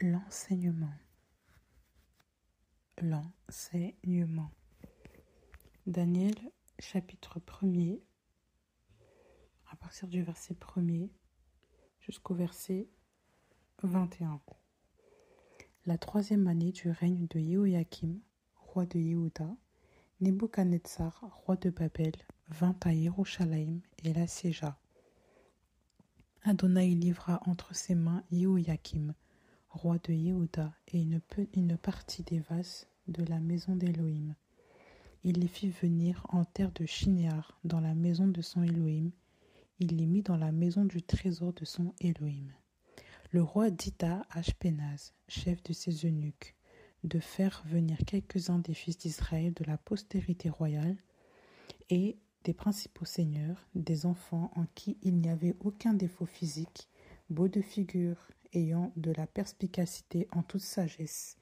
L'enseignement. L'enseignement. Daniel, chapitre 1er, à partir du verset 1er jusqu'au verset 21. La 3e année du règne de Jéhoïakim, roi de Yehuda, Nebuchadnezzar, roi de Babel, vint à Yerushalayim et l'assiégea. Adonai livra entre ses mains Jéhoïakim, roi de Yehuda, et une partie des vases de la maison d'Élohim. Il les fit venir en terre de Shinéar, dans la maison de son Élohim. Il les mit dans la maison du trésor de son Élohim. Le roi dit à Ashpenaz, chef de ses eunuques, de faire venir quelques-uns des fils d'Israël de la postérité royale et des principaux seigneurs, des enfants en qui il n'y avait aucun défaut physique, beaux de figure, ayant de la perspicacité en toute sagesse,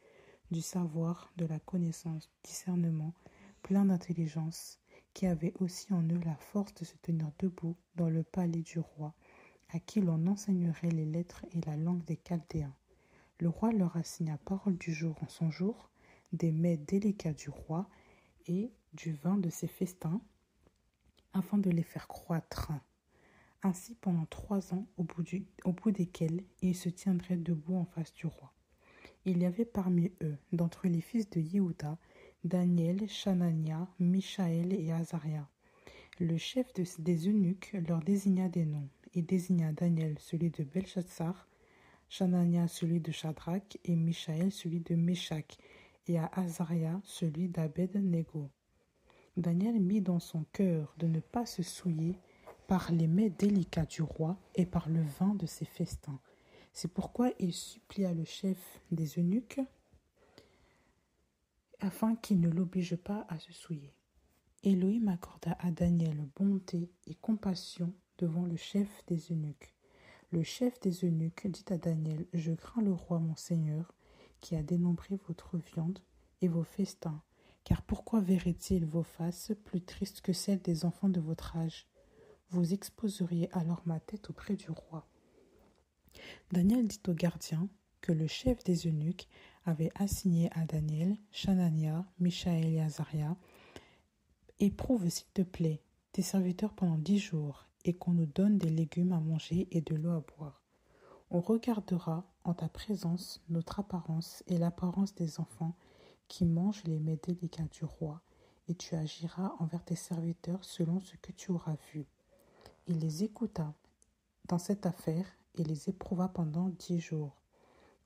du savoir, de la connaissance, discernement, plein d'intelligence, qui avaient aussi en eux la force de se tenir debout dans le palais du roi, à qui l'on enseignerait les lettres et la langue des Chaldéens. Le roi leur assigna parole du jour en son jour, des mets délicats du roi et du vin de ses festins, afin de les faire croître. Ainsi pendant 3 ans, au bout desquels ils se tiendraient debout en face du roi. Il y avait parmi eux, d'entre les fils de Yehuda, Daniel, Chanania, Mishaël et Azaria. Le chef des eunuques leur désigna des noms. Il désigna Daniel celui de Belchatsar, Chanania celui de Shadrach et Mishaël celui de Meshach, et à Azaria celui d'Abed-Nego. Daniel mit dans son cœur de ne pas se souiller par les mets délicats du roi et par le vin de ses festins. C'est pourquoi il supplia le chef des eunuques afin qu'il ne l'oblige pas à se souiller. Élohim accorda à Daniel bonté et compassion devant le chef des eunuques. Le chef des eunuques dit à Daniel, « Je crains le roi mon seigneur, qui a dénombré votre viande et vos festins. Car pourquoi verrait-il vos faces plus tristes que celles des enfants de votre âge? Vous exposeriez alors ma tête auprès du roi. » Daniel dit au gardien que le chef des eunuques avait assigné à Daniel, Chanania, Mishaël et Azaria, « Éprouve, s'il te plaît, tes serviteurs pendant 10 jours, et qu'on nous donne des légumes à manger et de l'eau à boire. On regardera en ta présence notre apparence et l'apparence des enfants qui mangent les mets délicats du roi, et tu agiras envers tes serviteurs selon ce que tu auras vu. » Il les écouta dans cette affaire et les éprouva pendant 10 jours.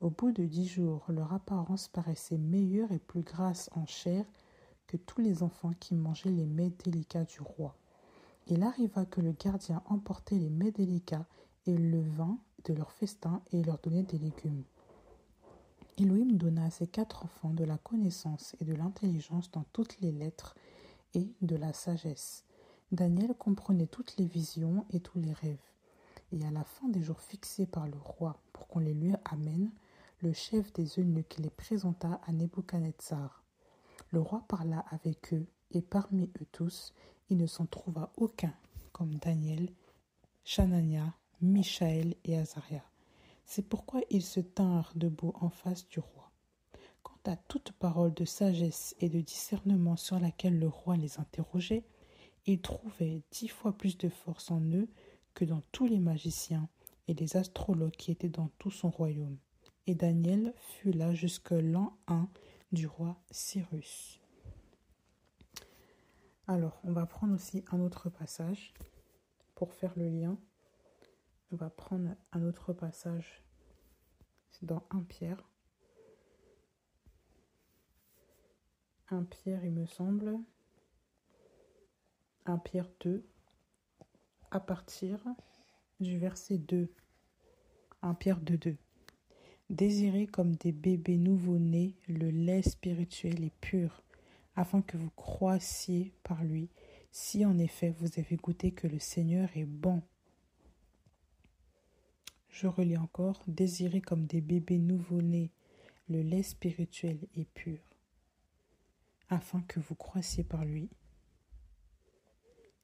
Au bout de 10 jours, leur apparence paraissait meilleure et plus grasse en chair que tous les enfants qui mangeaient les mets délicats du roi. Il arriva que le gardien emportait les mets délicats et le vin de leur festin et leur donnait des légumes. Élohim donna à ces 4 enfants de la connaissance et de l'intelligence dans toutes les lettres et de la sagesse. Daniel comprenait toutes les visions et tous les rêves. Et à la fin des jours fixés par le roi pour qu'on les lui amène, le chef des eunuques les présenta à Nebuchadnezzar. Le roi parla avec eux, et parmi eux tous, il ne s'en trouva aucun comme Daniel, Chanania, Mishaël et Azaria. C'est pourquoi ils se tinrent debout en face du roi. Quant à toute parole de sagesse et de discernement sur laquelle le roi les interrogeait, ils trouvaient 10 fois plus de force en eux que dans tous les magiciens et les astrologues qui étaient dans tout son royaume. Et Daniel fut là jusque l'an 1 du roi Cyrus. Alors, on va prendre aussi un autre passage pour faire le lien. On va prendre un autre passage, c'est dans 1 Pierre. 1 Pierre, il me semble. 1 Pierre 2, à partir du verset 2. 1 Pierre 2, 2. Désirez comme des bébés nouveau-nés le lait spirituel et pur, afin que vous croissiez par lui, si en effet vous avez goûté que le Seigneur est bon. Je relis encore, désirez comme des bébés nouveau-nés le lait spirituel et pur, afin que vous croissiez par lui,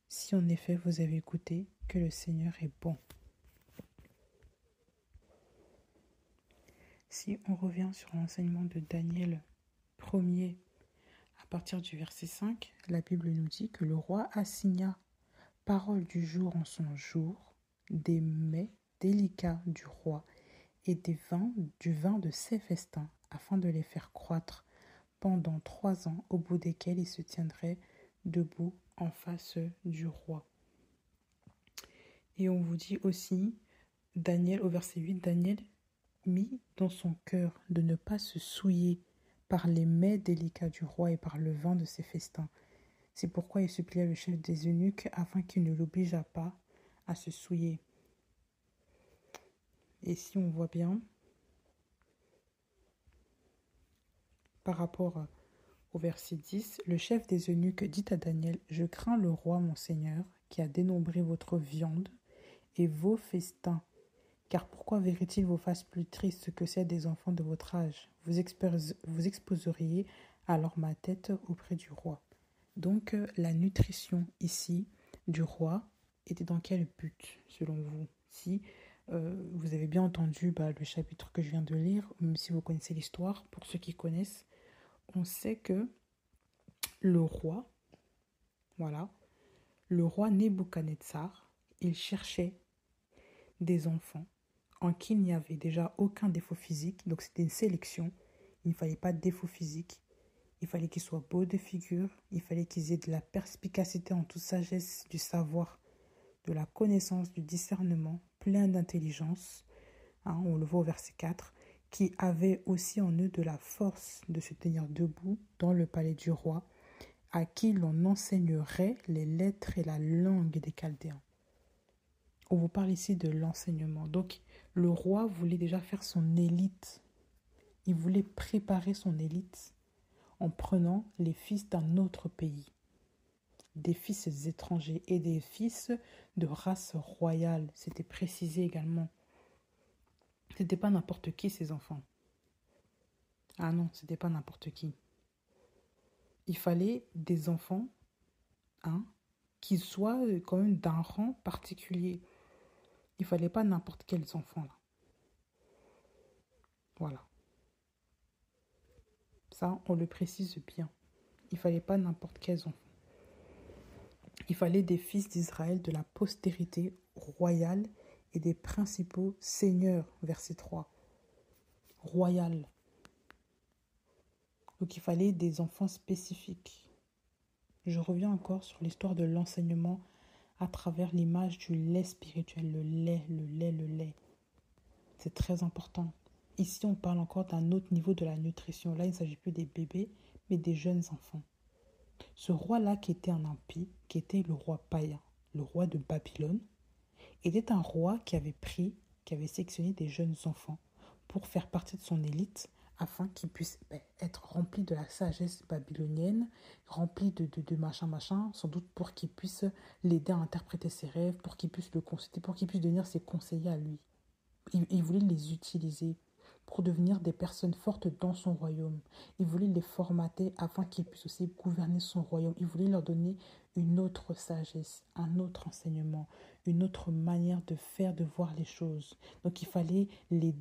si en effet vous avez goûté que le Seigneur est bon. Si on revient sur l'enseignement de Daniel 1er, à partir du verset 5, la Bible nous dit que le roi assigna parole du jour en son jour, des mets délicats du roi et du vin de ses festins, afin de les faire croître pendant 3 ans, au bout desquels il se tiendrait debout en face du roi. Et on vous dit aussi, Daniel, au verset 8, Daniel mit dans son cœur de ne pas se souiller par les mets délicats du roi et par le vin de ses festins. C'est pourquoi il supplia le chef des eunuques afin qu'il ne l'obligeât pas à se souiller. Et si on voit bien, par rapport au verset 10, le chef des eunuques dit à Daniel, « Je crains le roi mon seigneur, qui a dénombré votre viande et vos festins. Car pourquoi verrait-il vos faces plus tristes que celles des enfants de votre âge? Vous exposeriez alors ma tête auprès du roi. » Donc, la nutrition ici du roi était dans quel but, selon vous? Si vous avez bien entendu le chapitre que je viens de lire, même si vous connaissez l'histoire, pour ceux qui connaissent, on sait que le roi, le roi Nebuchadnezzar, il cherchait des enfants en qui il n'y avait déjà aucun défaut physique, donc c'était une sélection, il ne fallait pas de défaut physique, il fallait qu'ils soient beaux de figure, il fallait qu'ils aient de la perspicacité en toute sagesse, du savoir, de la connaissance, du discernement, plein d'intelligence, on le voit au verset 4, qui avaient aussi en eux de la force de se tenir debout dans le palais du roi, à qui l'on enseignerait les lettres et la langue des Chaldéens. On vous parle ici de l'enseignement. Donc, le roi voulait déjà faire son élite. Il voulait préparer son élite en prenant les fils d'un autre pays, des fils étrangers et des fils de race royale. C'était précisé également. C'était pas n'importe qui, ces enfants. Ah non, c'était pas n'importe qui. Il fallait des enfants, qui soient quand même d'un rang particulier. Il fallait pas n'importe quels enfants là. Voilà. Ça, on le précise bien. Il fallait pas n'importe quels enfants. Il fallait des fils d'Israël de la postérité royale et des principaux seigneurs, verset 3. Royal. Donc il fallait des enfants spécifiques. Je reviens encore sur l'histoire de l'enseignement à travers l'image du lait spirituel, le lait. C'est très important. Ici, on parle encore d'un autre niveau de la nutrition. Là, il ne s'agit plus des bébés, mais des jeunes enfants. Ce roi-là, qui était un impie, qui était le roi païen, le roi de Babylone, était un roi qui avait sélectionné des jeunes enfants pour faire partie de son élite afin qu'ils puissent être remplis de la sagesse babylonienne, remplis de machin, sans doute pour qu'ils puissent l'aider à interpréter ses rêves, pour qu'ils puissent le consulter, pour qu'ils puissent devenir ses conseillers à lui. Il voulait les utiliser pour devenir des personnes fortes dans son royaume. Il voulait les formater afin qu'ils puissent aussi gouverner son royaume. Il voulait leur donner une autre sagesse, un autre enseignement, une autre manière de faire, de voir les choses. Donc il fallait les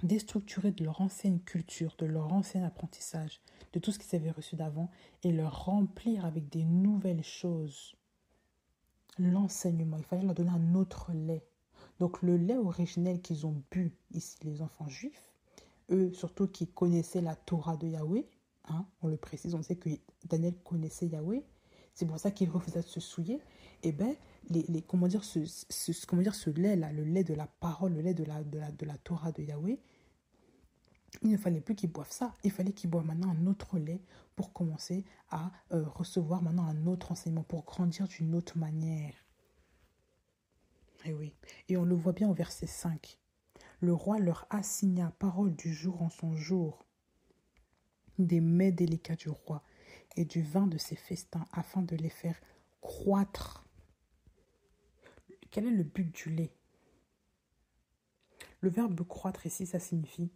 déstructurer de leur ancienne culture, de leur ancien apprentissage, de tout ce qu'ils avaient reçu d'avant et leur remplir avec des nouvelles choses. L'enseignement, il fallait leur donner un autre lait. Donc le lait originel qu'ils ont bu ici, les enfants juifs, eux surtout qui connaissaient la Torah de Yahweh, on le précise, on sait que Daniel connaissait Yahweh, c'est pour ça qu'il refusait de se souiller, et ce lait-là, le lait de la parole, le lait de la Torah de Yahweh, il ne fallait plus qu'ils boivent ça, il fallait qu'ils boivent maintenant un autre lait pour commencer à recevoir maintenant un autre enseignement, pour grandir d'une autre manière. Et oui, et on le voit bien au verset 5. Le roi leur assigna parole du jour en son jour, des mets délicats du roi et du vin de ses festins, afin de les faire croître. Quel est le but du lait? Le verbe croître ici, ça signifie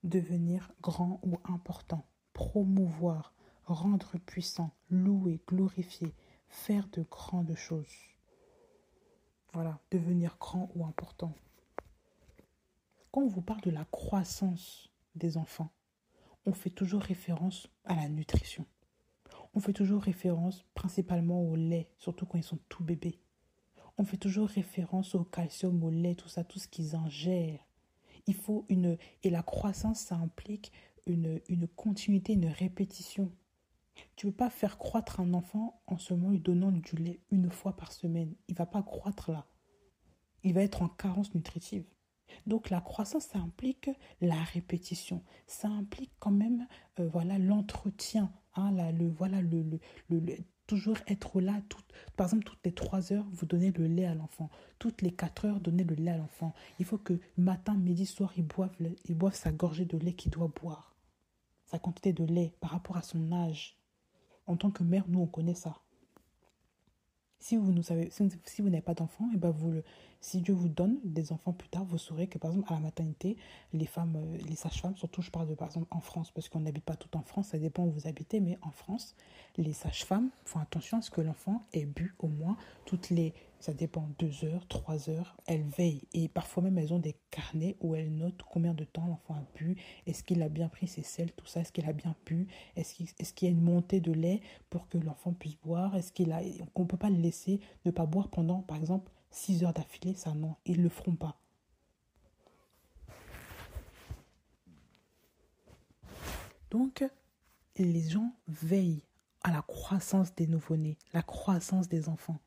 devenir grand ou important, promouvoir, rendre puissant, louer, glorifier, faire de grandes choses. Voilà, devenir grand ou important. quand on vous parle de la croissance des enfants, on fait toujours référence à la nutrition. On fait toujours référence principalement au lait, surtout quand ils sont tout bébés. On fait toujours référence au calcium, au lait, tout ça, tout ce qu'ils ingèrent. Et la croissance, ça implique une continuité, une répétition. Tu ne peux pas faire croître un enfant en seulement lui donnant du lait une fois par semaine. Il ne va pas croître là. Il va être en carence nutritive. Donc la croissance, ça implique la répétition. Ça implique quand même l'entretien. Hein, toujours être là. Par exemple, toutes les 3 heures, vous donnez le lait à l'enfant. Toutes les 4 heures, donnez le lait à l'enfant. Il faut que matin, midi, soir, il boive sa gorgée de lait qu'il doit boire. Sa quantité de lait par rapport à son âge. En tant que mère, nous, on connaît ça. Si vous n'avez pas d'enfants, et ben si Dieu vous donne des enfants plus tard, vous saurez que par exemple à la maternité, les femmes, les sages-femmes, surtout je parle de par exemple en France, parce qu'on n'habite pas tout en France, ça dépend où vous habitez, mais en France, les sages-femmes font attention à ce que l'enfant ait bu au moins ça dépend 2 heures, 3 heures, elles veillent. Et parfois même elles ont des carnets où elles notent combien de temps l'enfant a bu, est-ce qu'il a bien pris ses sels, tout ça, est-ce qu'il a bien bu, est-ce qu'il y a une montée de lait pour que l'enfant puisse boire, on ne peut pas le laisser ne pas boire pendant par exemple 6 heures d'affilée, ça non, ils ne le feront pas. Donc, les gens veillent à la croissance des nouveau-nés, la croissance des enfants.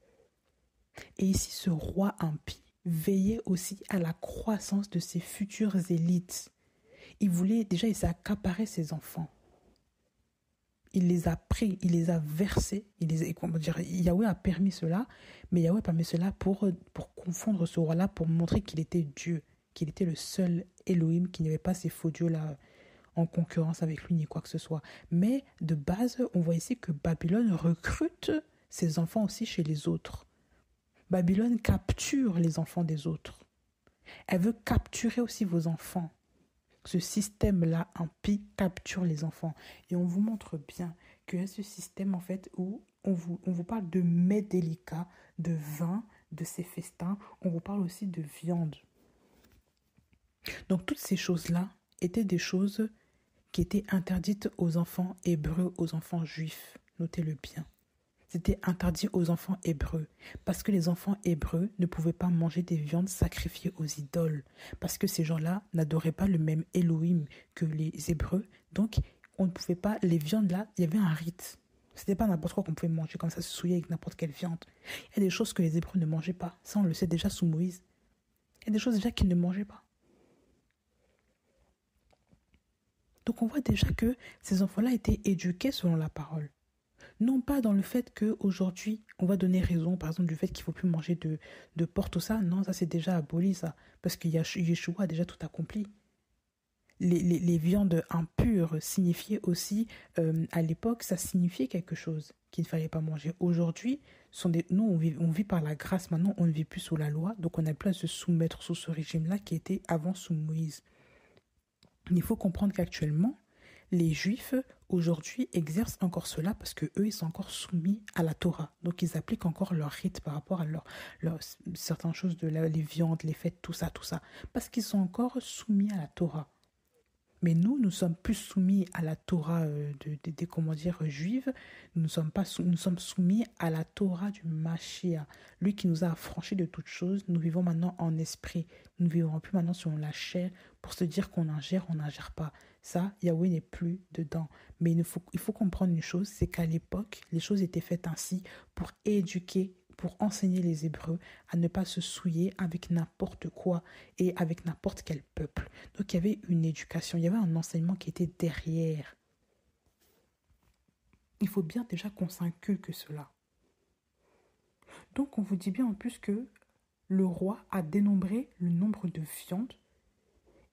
Et ici, ce roi impie veillait aussi à la croissance de ses futures élites. Il s'est accaparé ses enfants. Il les a pris, il les a versés, Yahweh a permis cela, mais Yahweh a permis cela pour confondre ce roi-là, pour montrer qu'il était Dieu, qu'il était le seul Elohim, qu'il n'y avait pas ces faux dieux-là en concurrence avec lui, ni quoi que ce soit. Mais de base, on voit ici que Babylone recrute ses enfants aussi chez les autres. Babylone capture les enfants des autres. Elle veut capturer aussi vos enfants. Ce système-là, impie, capture les enfants. Et on vous montre bien qu'il y a ce système, en fait, où on vous parle de mets délicats, de vin, de ces festins. On vous parle aussi de viande. Donc, toutes ces choses-là étaient des choses qui étaient interdites aux enfants hébreux, aux enfants juifs. Notez-le bien. C'était interdit aux enfants hébreux, parce que les enfants hébreux ne pouvaient pas manger des viandes sacrifiées aux idoles, parce que ces gens-là n'adoraient pas le même Elohim que les Hébreux, donc on ne pouvait pas, les viandes là, il y avait un rite. C'était pas n'importe quoi qu'on pouvait manger comme ça, se souiller avec n'importe quelle viande. Il y a des choses que les Hébreux ne mangeaient pas, ça on le sait déjà sous Moïse. Il y a des choses déjà qu'ils ne mangeaient pas. Donc on voit déjà que ces enfants-là étaient éduqués selon la parole. Non pas dans le fait qu'aujourd'hui, on va donner raison, par exemple, du fait qu'il ne faut plus manger de porc, tout ça. Non, ça c'est déjà aboli, ça. Parce que Yeshua a déjà tout accompli. Les viandes impures signifiaient aussi, à l'époque, ça signifiait quelque chose qu'il ne fallait pas manger. Aujourd'hui, nous, on vit par la grâce. Maintenant, on ne vit plus sous la loi. Donc, on n'a plus à se soumettre sous ce régime-là qui était avant sous Moïse. Il faut comprendre qu'actuellement, les Juifs, aujourd'hui, exercent encore cela parce qu'eux, ils sont encore soumis à la Torah. Donc, ils appliquent encore leurs rites par rapport à certaines choses, les viandes, les fêtes, tout ça. Parce qu'ils sont encore soumis à la Torah. Mais nous sommes plus soumis à la Torah juive. Nous sommes soumis à la Torah du Mashiach. Lui qui nous a affranchis de toutes choses. Nous vivons maintenant en esprit. Nous ne vivons plus maintenant sur la chair pour se dire qu'on ingère, on n'ingère pas. Ça, Yahweh n'est plus dedans. Mais il faut comprendre une chose, c'est qu'à l'époque, les choses étaient faites ainsi pour éduquer, pour enseigner les Hébreux à ne pas se souiller avec n'importe quoi et avec n'importe quel peuple. Donc il y avait une éducation, il y avait un enseignement qui était derrière. Il faut bien déjà qu'on s'inculque cela. Donc on vous dit bien en plus que le roi a dénombré le nombre de viandes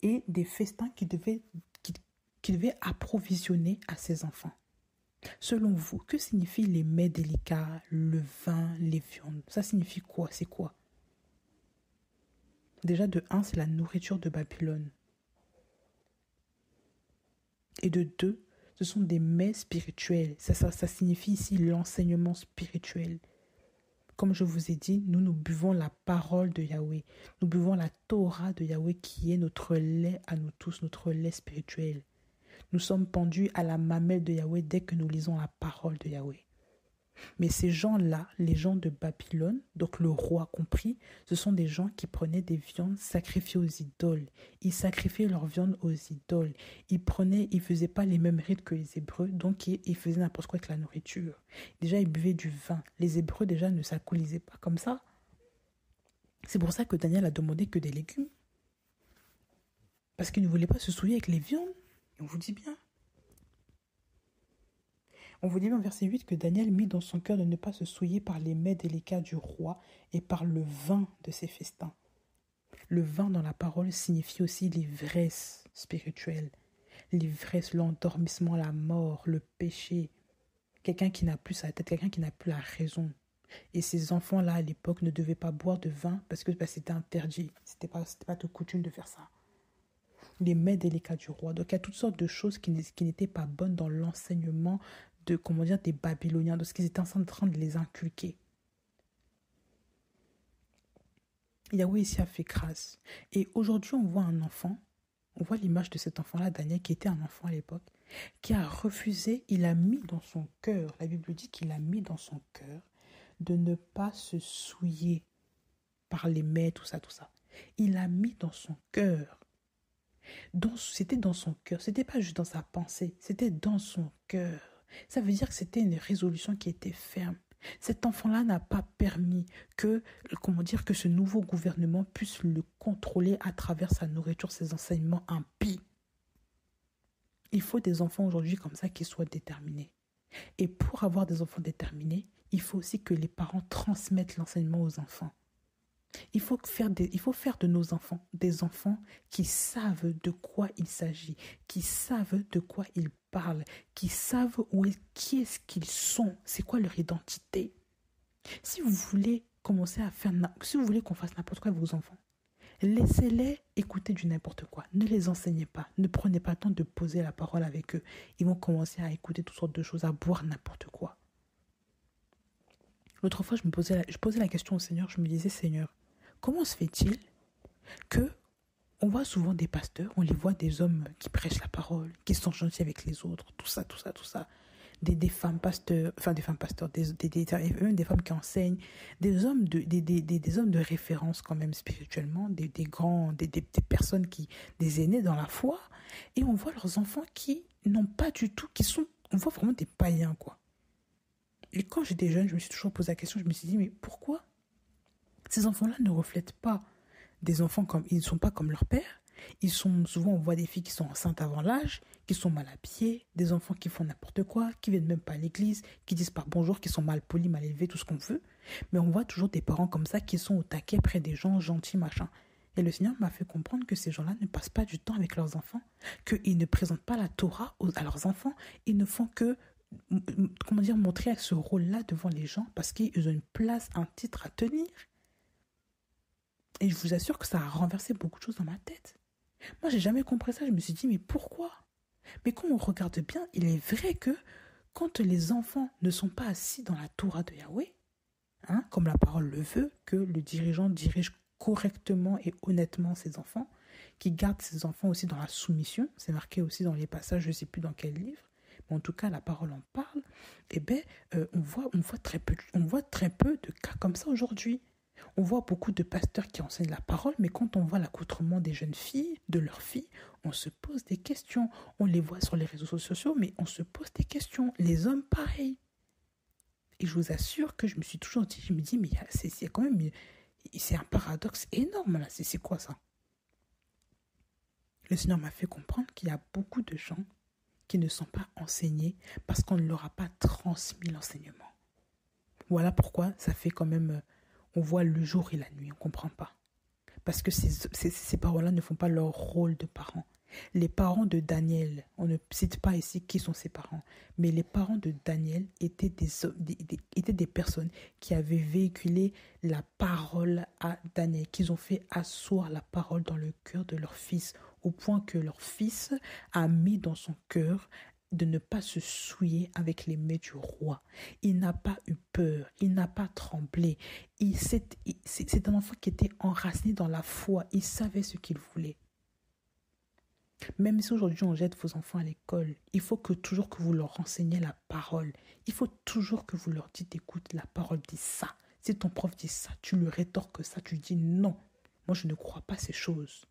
et des festins qu'il devait approvisionner à ses enfants. Selon vous, que signifient les mets délicats, le vin, les viandes? Ça signifie quoi? C'est quoi? Déjà, de 1, c'est la nourriture de Babylone. Et de 2, ce sont des mets spirituels. Ça signifie ici l'enseignement spirituel. Comme je vous ai dit, nous buvons la parole de Yahweh. Nous buvons la Torah de Yahweh qui est notre lait à nous tous, notre lait spirituel. Nous sommes pendus à la mamelle de Yahweh dès que nous lisons la parole de Yahweh. Mais ces gens-là, les gens de Babylone, donc le roi compris, ce sont des gens qui prenaient des viandes sacrifiées aux idoles. Ils sacrifiaient leurs viandes aux idoles. Ils faisaient pas les mêmes rites que les Hébreux, donc ils faisaient n'importe quoi avec la nourriture. Déjà, ils buvaient du vin. Les Hébreux, déjà, ne s'alcoolisaient pas comme ça. C'est pour ça que Daniel a demandé que des légumes. Parce qu'il ne voulait pas se souiller avec les viandes. Et on vous dit bien. On vous dit en verset 8 que Daniel mit dans son cœur de ne pas se souiller par les mets délicats du roi et par le vin de ses festins. Le vin dans la parole signifie aussi l'ivresse spirituelle, l'ivresse, l'endormissement, la mort, le péché. Quelqu'un qui n'a plus sa tête, quelqu'un qui n'a plus la raison. Et ces enfants-là, à l'époque, ne devaient pas boire de vin parce que c'était interdit. C'était pas de coutume de faire ça. Les mets délicats du roi. Donc, il y a toutes sortes de choses qui n'étaient pas bonnes dans l'enseignement des Babyloniens, de ce qu'ils étaient en train de les inculquer. Yahweh ici a fait grâce. Et aujourd'hui, on voit un enfant, on voit l'image de cet enfant-là, Daniel, qui était un enfant à l'époque, qui a refusé, il a mis dans son cœur, la Bible dit qu'il a mis dans son cœur de ne pas se souiller par les mets, tout ça. Il a mis dans son cœur. C'était dans son cœur, c'était pas juste dans sa pensée, c'était dans son cœur. Ça veut dire que c'était une résolution qui était ferme. Cet enfant-là n'a pas permis que ce nouveau gouvernement puisse le contrôler à travers sa nourriture, ses enseignements impies. Il faut des enfants aujourd'hui comme ça qui soient déterminés. Et pour avoir des enfants déterminés, il faut aussi que les parents transmettent l'enseignement aux enfants. Il faut faire de nos enfants des enfants qui savent de quoi il s'agit, qui savent de quoi ils parlent, qui savent qui est-ce qu'ils sont, c'est quoi leur identité. Si vous voulez qu'on fasse n'importe quoi avec vos enfants, laissez-les écouter du n'importe quoi. Ne les enseignez pas. Ne prenez pas le temps de poser la parole avec eux. Ils vont commencer à écouter toutes sortes de choses, à boire n'importe quoi. L'autre fois, je posais la question au Seigneur. Je me disais, Seigneur, comment se fait-il que on voit souvent des pasteurs, on les voit des hommes qui prêchent la parole, qui sont gentils avec les autres, tout ça. Des femmes pasteurs, des femmes qui enseignent, des hommes de référence quand même spirituellement, des personnes des aînés dans la foi, et on voit leurs enfants qui n'ont pas du tout, on voit vraiment des païens, quoi. Et quand j'étais jeune, je me suis toujours posé la question, je me suis dit, mais pourquoi ces enfants-là ne reflètent pas des enfants ils ne sont pas comme leur père. Souvent, on voit des filles qui sont enceintes avant l'âge, qui sont mal habillées, des enfants qui font n'importe quoi, qui viennent même pas à l'église, qui disent pas bonjour, qui sont mal polis, mal élevés, tout ce qu'on veut. Mais on voit toujours des parents comme ça qui sont au taquet près des gens gentils, machin. Et le Seigneur m'a fait comprendre que ces gens-là ne passent pas du temps avec leurs enfants, qu'ils ne présentent pas la Torah à leurs enfants, ils ne font que montrer ce rôle-là devant les gens parce qu'ils ont une place, un titre à tenir. Et je vous assure que ça a renversé beaucoup de choses dans ma tête. Moi, j'ai jamais compris ça. Je me suis dit, mais pourquoi ? Mais quand on regarde bien, il est vrai que quand les enfants ne sont pas assis dans la Torah de Yahweh, comme la parole le veut, que le dirigeant dirige correctement et honnêtement ses enfants, qui garde ses enfants aussi dans la soumission, c'est marqué aussi dans les passages, je ne sais plus dans quel livre, mais en tout cas la parole en parle, on voit très peu de cas comme ça aujourd'hui. On voit beaucoup de pasteurs qui enseignent la parole, mais quand on voit l'accoutrement des jeunes filles, de leurs filles, on se pose des questions. On les voit sur les réseaux sociaux, mais on se pose des questions. Les hommes, pareil. Et je vous assure que je me suis toujours dit, mais c'est quand même, c'est un paradoxe énorme là. C'est quoi ça ? Le Seigneur m'a fait comprendre qu'il y a beaucoup de gens qui ne sont pas enseignés parce qu'on ne leur a pas transmis l'enseignement. Voilà pourquoi ça fait quand même... On voit le jour et la nuit, on ne comprend pas. Parce que ces paroles-là ne font pas leur rôle de parents. Les parents de Daniel, on ne cite pas ici qui sont ses parents, mais les parents de Daniel étaient des personnes qui avaient véhiculé la parole à Daniel, qu'ils ont fait asseoir la parole dans le cœur de leur fils, au point que leur fils a mis dans son cœur de ne pas se souiller avec les mets du roi. Il n'a pas eu peur, il n'a pas tremblé. C'est un enfant qui était enraciné dans la foi, il savait ce qu'il voulait. Même si aujourd'hui on jette vos enfants à l'école, il faut toujours que vous leur renseignez la parole. Il faut toujours que vous leur dites, écoute, la parole dit ça. Si ton prof dit ça, tu lui rétorques ça, tu dis non. Moi, je ne crois pas ces choses.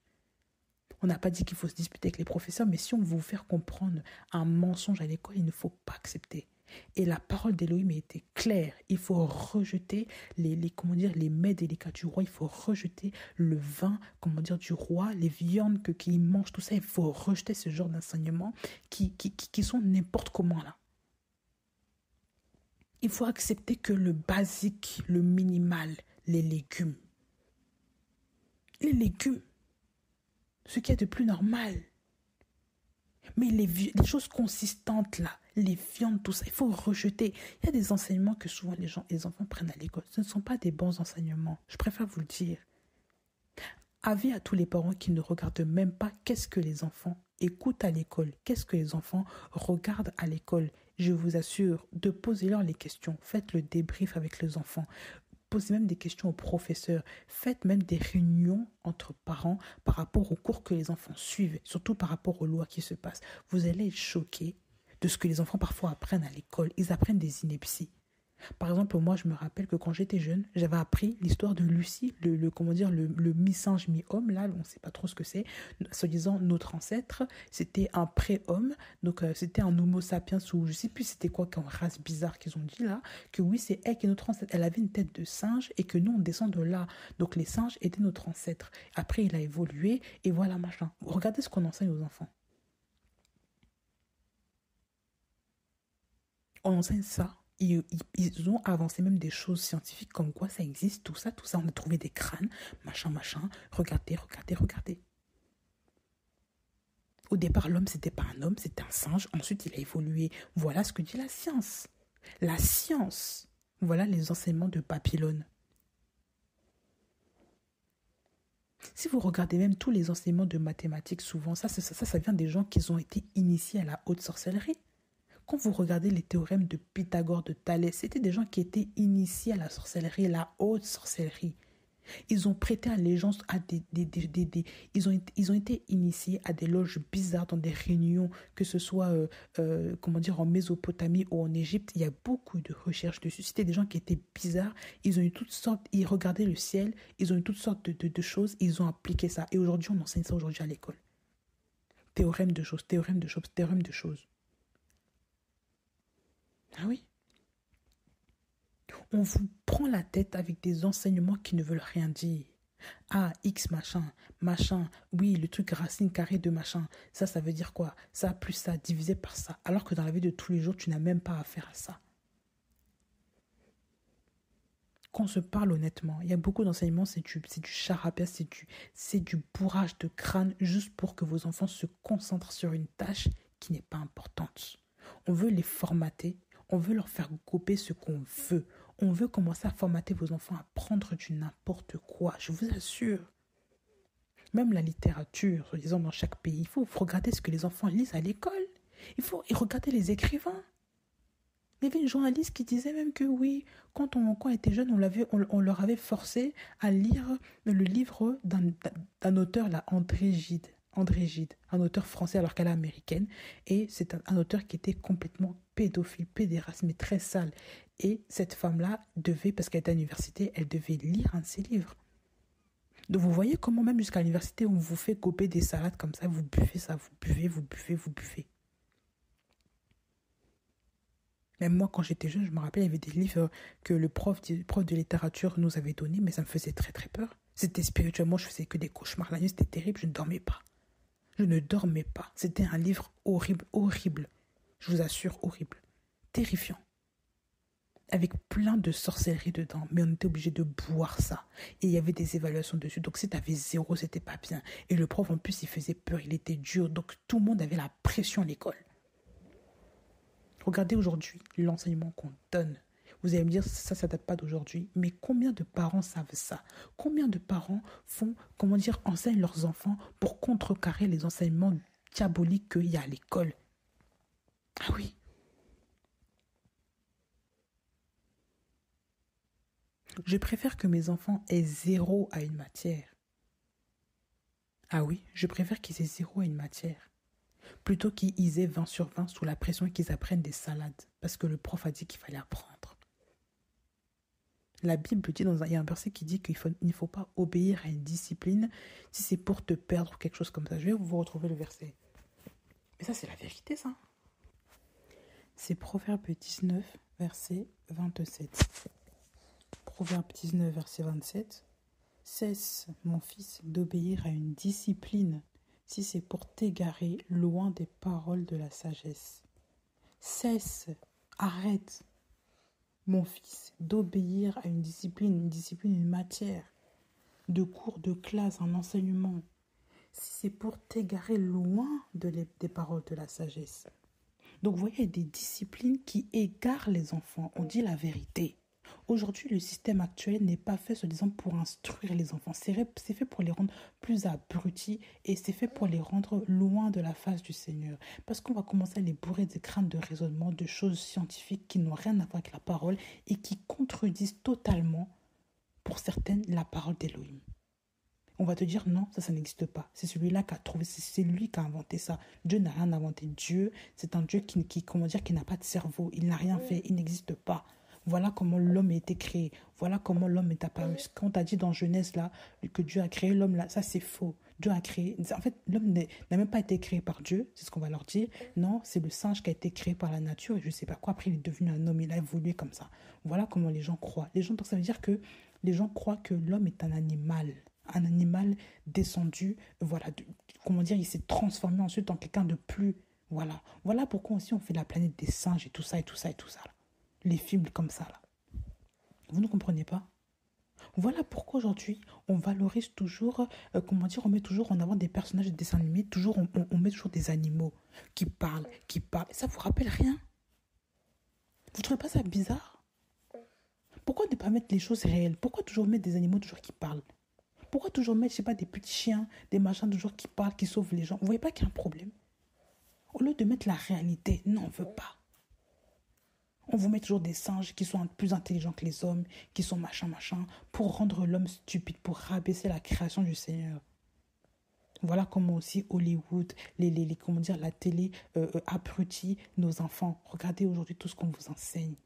On n'a pas dit qu'il faut se disputer avec les professeurs, mais si on veut vous faire comprendre un mensonge à l'école, il ne faut pas accepter. Et la parole d'Élohim a été claire. Il faut rejeter les mets délicats du roi. Il faut rejeter le vin, du roi, les viandes qu'il mange, tout ça. Il faut rejeter ce genre d'enseignements qui sont n'importe comment là. Il faut accepter que le basique, le minimal, les légumes. Les légumes. Ce qu'il y a de plus normal. Mais les choses consistantes là, les viandes, tout ça, il faut rejeter. Il y a des enseignements que souvent les enfants prennent à l'école. Ce ne sont pas des bons enseignements. Je préfère vous le dire. Avis à tous les parents qui ne regardent même pas qu'est-ce que les enfants écoutent à l'école, qu'est-ce que les enfants regardent à l'école. Je vous assure, de poser leur les questions. Faites le débrief avec les enfants. Posez même des questions aux professeurs. Faites même des réunions entre parents par rapport aux cours que les enfants suivent, surtout par rapport aux lois qui se passent. Vous allez être choqués de ce que les enfants parfois apprennent à l'école. Ils apprennent des inepties. Par exemple, moi, je me rappelle que quand j'étais jeune, j'avais appris l'histoire de Lucie, le mi-singe, mi-homme, là, on ne sait pas trop ce que c'est. Soi-disant, notre ancêtre, c'était un pré-homme, donc c'était un homo sapiens, ou je ne sais plus c'était quoi comme race bizarre qu'ils ont dit là, que oui, c'est elle qui est notre ancêtre. Elle avait une tête de singe et que nous, on descend de là. Donc les singes étaient notre ancêtre. Après, il a évolué et voilà, machin. Regardez ce qu'on enseigne aux enfants. On enseigne ça. Ils ont avancé même des choses scientifiques comme quoi ça existe, tout ça, on a trouvé des crânes, machin, regardez. Au départ, l'homme, c'était pas un homme, c'était un singe, ensuite il a évolué. Voilà ce que dit la science. La science, voilà les enseignements de Babylone. Si vous regardez même tous les enseignements de mathématiques, souvent, ça vient des gens qui ont été initiés à la haute sorcellerie. Quand vous regardez les théorèmes de Pythagore, de Thalès, c'était des gens qui étaient initiés à la sorcellerie, la haute sorcellerie. Ils ont prêté allégeance à ils ont été initiés à des loges bizarres dans des réunions, que ce soit en Mésopotamie ou en Égypte. Il y a beaucoup de recherches dessus. C'était des gens qui étaient bizarres. Ils ont eu toutes sortes, ils regardaient le ciel, ils ont eu toutes sortes de choses, ils ont appliqué ça. Et aujourd'hui, on enseigne ça aujourd'hui à l'école. Théorème de choses. Ah oui. On vous prend la tête avec des enseignements qui ne veulent rien dire. Ah, X machin, oui, le truc racine carrée de machin, ça veut dire quoi? Ça plus ça, divisé par ça. Alors que dans la vie de tous les jours, tu n'as même pas affaire à ça. Qu'on se parle honnêtement, il y a beaucoup d'enseignements, c'est du charabia, c'est du bourrage de crâne juste pour que vos enfants se concentrent sur une tâche qui n'est pas importante. On veut les formater. On veut leur faire couper ce qu'on veut. On veut commencer à formater vos enfants à prendre du n'importe quoi. Je vous assure. Même la littérature, disons dans chaque pays, il faut regarder ce que les enfants lisent à l'école. Il faut regarder les écrivains. Il y avait une journaliste qui disait même que oui, quand on était jeune, on leur avait forcé à lire le livre d'un auteur, là, André Gide, un auteur français alors qu'elle est américaine. Et c'est un auteur qui était complètement pédophile, pédéraste, mais très sale. Et cette femme-là parce qu'elle était à l'université, elle devait lire un de ses livres. Donc vous voyez comment même jusqu'à l'université, on vous fait couper des salades comme ça, vous buvez ça, vous buvez. Même moi, quand j'étais jeune, je me rappelle, il y avait des livres que le prof de littérature nous avait donnés, mais ça me faisait très très peur. C'était spirituellement, je faisais que des cauchemars. La nuit, c'était terrible, je ne dormais pas. C'était un livre horrible. Je vous assure, horrible. Terrifiant. Avec plein de sorcellerie dedans, mais on était obligé de boire ça. Et il y avait des évaluations dessus. Donc si tu avais 0, c'était pas bien. Et le prof, en plus, il faisait peur, il était dur. Donc tout le monde avait la pression à l'école. Regardez aujourd'hui l'enseignement qu'on donne. Vous allez me dire, ça ne date pas d'aujourd'hui. Mais combien de parents savent ça? Combien de parents enseignent leurs enfants pour contrecarrer les enseignements diaboliques qu'il y a à l'école? Ah oui. Je préfère que mes enfants aient 0 à une matière. Ah oui, je préfère qu'ils aient 0 à une matière. Plutôt qu'ils aient 20 sur 20 sous la pression et qu'ils apprennent des salades. Parce que le prof a dit qu'il fallait apprendre. La Bible dit, il y a un verset qui dit qu'il ne faut pas obéir à une discipline si c'est pour te perdre ou quelque chose comme ça. Je vais vous retrouver le verset. Mais ça, c'est la vérité, ça. C'est Proverbe 19, verset 27. Proverbe 19, verset 27. Cesse, mon fils, d'obéir à une discipline si c'est pour t'égarer loin des paroles de la sagesse. Cesse, arrête, mon fils, d'obéir à une discipline, une matière, de cours, de classe, un enseignement, si c'est pour t'égarer loin des paroles de la sagesse. Donc, vous voyez, il y a des disciplines qui égarent les enfants. On dit la vérité. Aujourd'hui, le système actuel n'est pas fait, soi-disant, pour instruire les enfants. C'est fait pour les rendre plus abrutis et c'est fait pour les rendre loin de la face du Seigneur. Parce qu'on va commencer à les bourrer des crânes de raisonnement, de choses scientifiques qui n'ont rien à voir avec la parole et qui contredisent totalement, pour certaines, la parole d'Élohim. On va te dire non, ça n'existe pas. C'est celui-là qui a trouvé, c'est lui qui a inventé ça. Dieu n'a rien inventé. Dieu, c'est un Dieu qui n'a pas de cerveau. Il n'a rien fait, il n'existe pas. Voilà comment l'homme a été créé. Voilà comment l'homme est apparu. Quand on t'a dit dans Genèse là que Dieu a créé l'homme là, ça c'est faux. Dieu a créé. En fait, l'homme n'a même pas été créé par Dieu, c'est ce qu'on va leur dire. Non, c'est le singe qui a été créé par la nature et je ne sais pas quoi. Après, il est devenu un homme, il a évolué comme ça. Voilà comment les gens croient. Donc ça veut dire que les gens croient que l'homme est un animal descendu, voilà, il s'est transformé ensuite en quelqu'un de plus, voilà pourquoi aussi on fait la planète des singes et tout ça, là. Les films comme ça, là. Vous ne comprenez pas? Voilà pourquoi aujourd'hui, on valorise toujours, on met toujours en avant des personnages de dessins animés, toujours, on met toujours des animaux qui parlent. Ça vous rappelle rien? Vous trouvez pas ça bizarre? Pourquoi ne pas mettre les choses réelles? Pourquoi toujours mettre des animaux toujours qui parlent? Pourquoi toujours mettre, je sais pas, des petits chiens, des machins toujours qui parlent, qui sauvent les gens? Vous voyez pas qu'il y a un problème? Au lieu de mettre la réalité, non, on veut pas. On vous met toujours des singes qui sont plus intelligents que les hommes, qui sont machin, pour rendre l'homme stupide, pour rabaisser la création du Seigneur. Voilà comment aussi Hollywood, la télé abrutit nos enfants. Regardez aujourd'hui tout ce qu'on vous enseigne.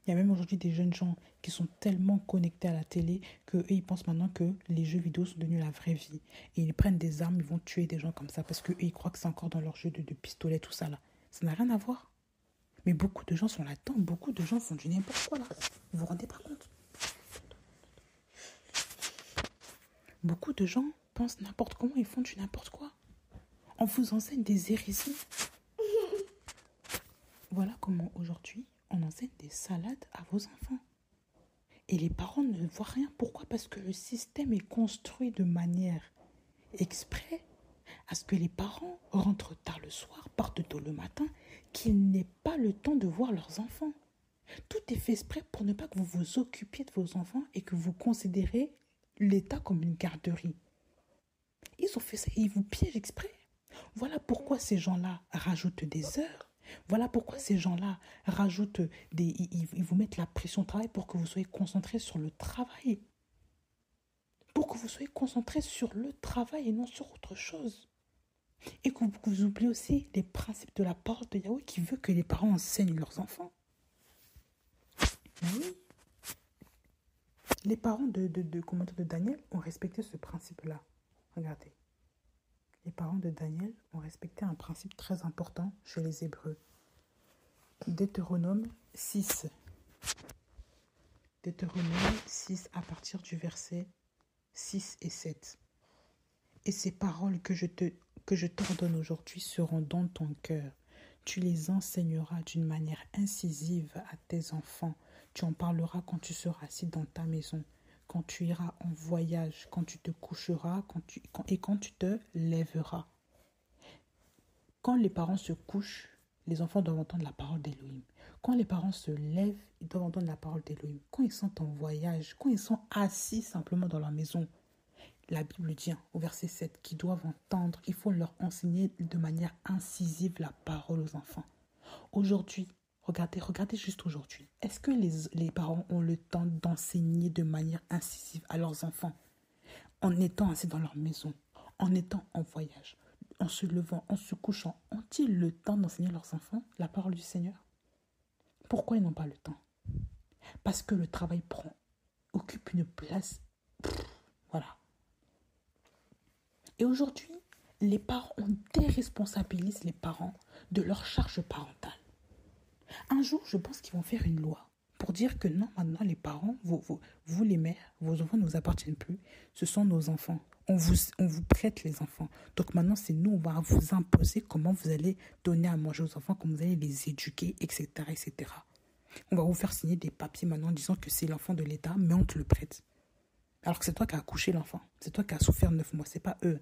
Il y a même aujourd'hui des jeunes gens qui sont tellement connectés à la télé qu'eux, ils pensent maintenant que les jeux vidéo sont devenus la vraie vie. Et ils prennent des armes, ils vont tuer des gens comme ça parce qu'eux, ils croient que c'est encore dans leur jeu de pistolet, tout ça là. Ça n'a rien à voir. Mais beaucoup de gens sont là-dedans, beaucoup de gens font du n'importe quoi là. Vous vous rendez pas compte? Beaucoup de gens pensent n'importe comment, ils font du n'importe quoi. On vous enseigne des hérésies. Voilà comment aujourd'hui, on enseigne des salades à vos enfants. Et les parents ne voient rien. Pourquoi? Parce que le système est construit de manière exprès à ce que les parents rentrent tard le soir, partent tôt le matin, qu'ils n'aient pas le temps de voir leurs enfants. Tout est fait exprès pour ne pas que vous vous occupiez de vos enfants et que vous considérez l'État comme une garderie. Ils ont fait ça et ils vous piègent exprès. Voilà pourquoi ces gens-là rajoutent des heures. Voilà pourquoi ces gens-là rajoutent ils vous mettent la pression au travail pour que vous soyez concentrés sur le travail. Pour que vous soyez concentrés sur le travail et non sur autre chose. Et que vous oubliez aussi les principes de la parole de Yahweh qui veut que les parents enseignent leurs enfants. Mais oui. Les parents de Daniel ont respecté ce principe-là. Regardez. Les parents de Daniel ont respecté un principe très important chez les Hébreux. Deutéronome 6. Deutéronome 6 à partir du verset 6 et 7. Et ces paroles que je t'ordonne aujourd'hui seront dans ton cœur. Tu les enseigneras d'une manière incisive à tes enfants. Tu en parleras quand tu seras assis dans ta maison, quand tu iras en voyage, quand tu te coucheras et quand tu te lèveras. Quand les parents se couchent, les enfants doivent entendre la parole d'Élohim. Quand les parents se lèvent, ils doivent entendre la parole d'Élohim. Quand ils sont en voyage, quand ils sont assis simplement dans leur maison, la Bible dit au verset 7 qu'ils doivent entendre, il faut leur enseigner de manière incisive la parole aux enfants. Aujourd'hui, regardez juste aujourd'hui. Est-ce que les parents ont le temps d'enseigner de manière incisive à leurs enfants en étant assis dans leur maison, en étant en voyage, en se levant, en se couchant? Ont-ils le temps d'enseigner à leurs enfants la parole du Seigneur? Pourquoi ils n'ont pas le temps? Parce que le travail occupe une place. Voilà. Et aujourd'hui, les parents, on déresponsabilise les parents de leur charge parentale. Un jour, je pense qu'ils vont faire une loi pour dire que non, maintenant les parents, vous les mères, vos enfants ne vous appartiennent plus, ce sont nos enfants. On vous prête les enfants. Donc maintenant, c'est nous, on va vous imposer comment vous allez donner à manger aux enfants, comment vous allez les éduquer, etc., etc. On va vous faire signer des papiers maintenant en disant que c'est l'enfant de l'État, mais on te le prête. Alors que c'est toi qui as accouché l'enfant. C'est toi qui as souffert 9 mois, c'est pas eux.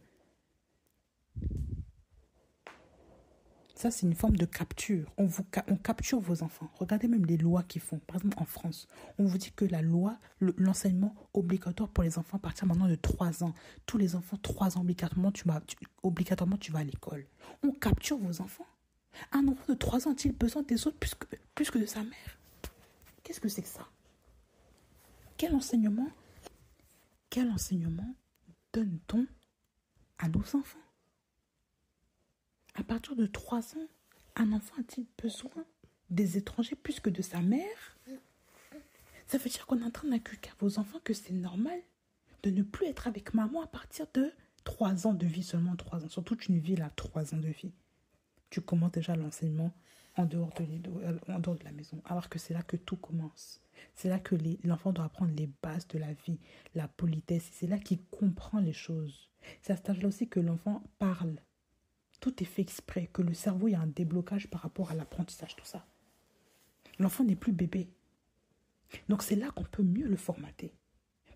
Ça, c'est une forme de capture. On capture vos enfants. Regardez même les lois qu'ils font. Par exemple, en France, on vous dit que la loi, l'enseignement obligatoire pour les enfants à partir maintenant de 3 ans. Tous les enfants, 3 ans, obligatoirement, tu vas à l'école. On capture vos enfants. Un enfant de 3 ans a-t-il besoin des autres plus que de sa mère? Qu'est-ce que c'est que ça? Quel enseignement donne-t-on à nos enfants? À partir de 3 ans, un enfant a-t-il besoin des étrangers plus que de sa mère? Ça veut dire qu'on est en train d'inculquer à vos enfants que c'est normal de ne plus être avec maman à partir de 3 ans de vie, seulement 3 ans. Sur toute une vie, là, 3 ans de vie. Tu commences déjà l'enseignement en dehors de la maison. Alors que c'est là que tout commence. C'est là que l'enfant doit apprendre les bases de la vie, la politesse. C'est là qu'il comprend les choses. C'est à cet âge-là aussi que l'enfant parle. Tout est fait exprès, que le cerveau, il y a un déblocage par rapport à l'apprentissage, tout ça. L'enfant n'est plus bébé. Donc c'est là qu'on peut mieux le formater.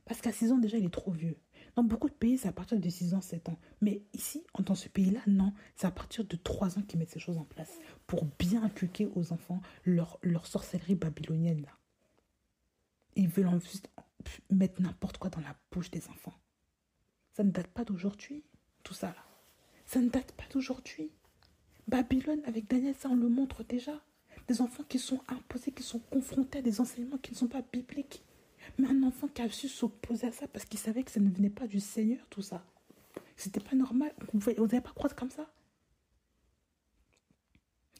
Parce qu'à 6 ans, déjà, il est trop vieux. Dans beaucoup de pays, c'est à partir de 6 ans, 7 ans. Mais ici, dans ce pays-là, non. C'est à partir de 3 ans qu'ils mettent ces choses en place. Pour bien inculquer aux enfants leur sorcellerie babylonienne, là. Ils veulent juste mettre n'importe quoi dans la bouche des enfants. Ça ne date pas d'aujourd'hui, tout ça, là. Ça ne date pas d'aujourd'hui. Babylone, avec Daniel, ça, on le montre déjà. Des enfants qui sont imposés, qui sont confrontés à des enseignements qui ne sont pas bibliques. Mais un enfant qui a su s'opposer à ça parce qu'il savait que ça ne venait pas du Seigneur, tout ça. C'était pas normal. On n'avait pas croire comme ça.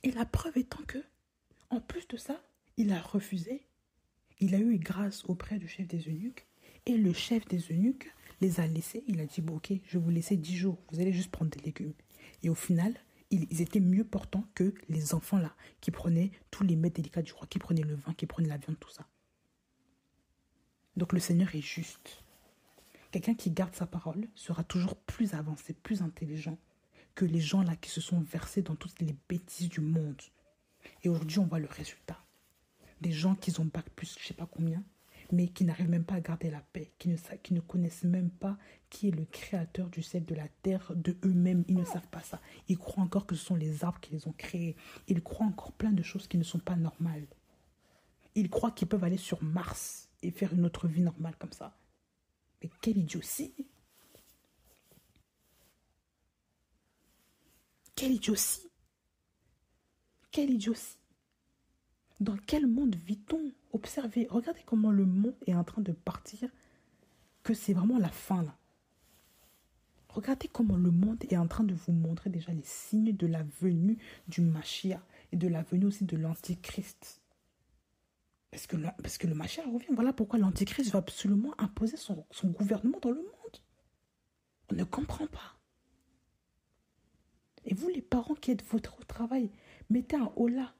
Et la preuve étant que, en plus de ça, il a refusé. Il a eu grâce auprès du chef des eunuques. Et le chef des eunuques les a laissés. Il a dit, bon, ok, je vais vous laisser 10 jours. Vous allez juste prendre des légumes. Et au final, ils étaient mieux portants que les enfants là, qui prenaient tous les mets délicats du roi, qui prenaient le vin, qui prenaient la viande, tout ça. Donc le Seigneur est juste. Quelqu'un qui garde sa parole sera toujours plus avancé, plus intelligent que les gens là qui se sont versés dans toutes les bêtises du monde. Et aujourd'hui, on voit le résultat. Des gens qui ont bac plus, je ne sais pas combien, mais qui n'arrivent même pas à garder la paix, qui ne connaissent même pas qui est le créateur du ciel, de la terre, de eux-mêmes. Ils ne savent pas ça. Ils croient encore que ce sont les arbres qui les ont créés. Ils croient encore plein de choses qui ne sont pas normales. Ils croient qu'ils peuvent aller sur Mars et faire une autre vie normale comme ça. Mais quelle idiotie! Quelle idiotie! Quelle idiotie! Dans quel monde vit-on? Observez, regardez comment le monde est en train de partir, que c'est vraiment la fin là. Regardez comment le monde est en train de vous montrer déjà les signes de la venue du Mashiach et de la venue aussi de l'Antichrist. Parce que le Mashiach revient. Voilà pourquoi l'Antichrist va absolument imposer son gouvernement dans le monde. On ne comprend pas. Et vous, les parents qui êtes au travail, mettez un holà.